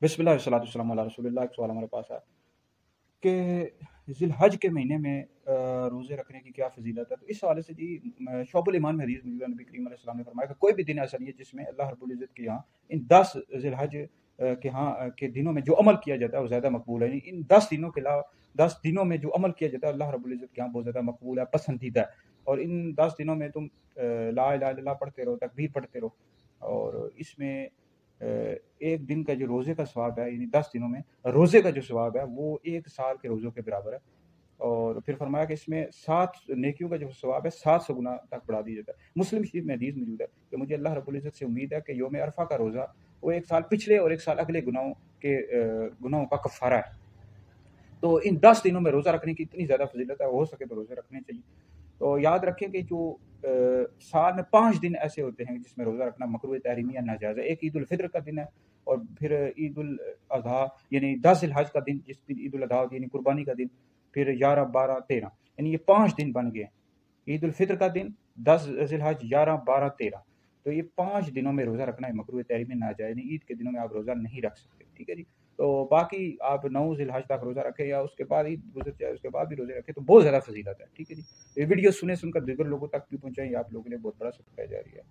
बिस्मिल्लाह वस्सलातु वस्सलामु अला रसूलिल्लाह। एक सवाल हमारे पास है कि ज़िलहज के महीने में रोज़े रखने की क्या फ़ज़ीलत है? तो इस हवाले से जी शोबुल ईमान में हदीस मौजूद है। नबी करीम अलैहि सलाम ने फरमाया कि कोई भी दिन ऐसा नहीं है जिसमें अल्लाह रब्बुल इज़्ज़त के यहाँ इन 10 ज़िलहज के यहाँ के दिनों में जो अमल किया जाता है वो ज़्यादा मकबूल है। यानी इन 10 दिनों के अलावा 10 दिनों में जो अमल किया जाता है अल्लाह रब्बुल इज़्ज़त के यहाँ बहुत ज़्यादा मकबूल है, पसंदीदा है। और इन 10 दिनों में तुम ला इलाहा इल्लल्लाह पढ़ते रहो, तकबीर पढ़ते रहो। और इसमें एक दिन का जो रोज़े का सवाब है, यानी 10 दिनों में रोज़े का जो सवाब है वो 1 साल के रोज़ों के बराबर है। और फिर फरमाया कि इसमें 7 नेकियों का जो सवाब है 700 गुना तक बढ़ा दिया जाता है। मुस्लिम शरीफ में हदीस मौजूद है कि मुझे अल्लाह रब्बुल इज़्ज़त से उम्मीद है कि यौम अरफा का रोज़ा वो 1 साल पिछले और 1 साल अगले गुनाहों का कफ़ारा है। तो इन 10 दिनों में रोज़ा रखने की इतनी ज़्यादा फ़ज़ीलत है, हो सके तो रोज़े रखने चाहिए। तो याद रखें कि जो साल में 5 दिन ऐसे होते हैं जिसमें रोज़ा रखना मकरूह तहरीमी या नाजायज़ है। एक ईद उल फित्र का दिन है, और फिर ईद उल अज़हा यानी 10 ज़िलहज का दिन, जिस दिन ईद उल अज़हा होती है यानी कुर्बानी का दिन, फिर 11, 12, 13 यानी ये 5 दिन बन गए। ईद उल फित्र का दिन, 10 ज़िलहज, 11, 12, 13। तो ये 5 दिनों में रोज़ा रखना है मकरूह तहरीमी नाजायज़, यानी ईद के दिनों में आप रोज़ा नहीं रख सकते। ठीक है जी। तो बाकी आप 9 ज़िलहज तक रोज़ा रखें या उसके बाद ईद गुज़र जाए उसके बाद भी रोज़े रखें तो बहुत ज़्यादा फ़ज़ीलत है। ठीक है जी। ये वीडियो सुनकर दीगर लोगों तक भी पहुँचाएँ, आप लोगों के लिए बहुत बड़ा सबका जारी है।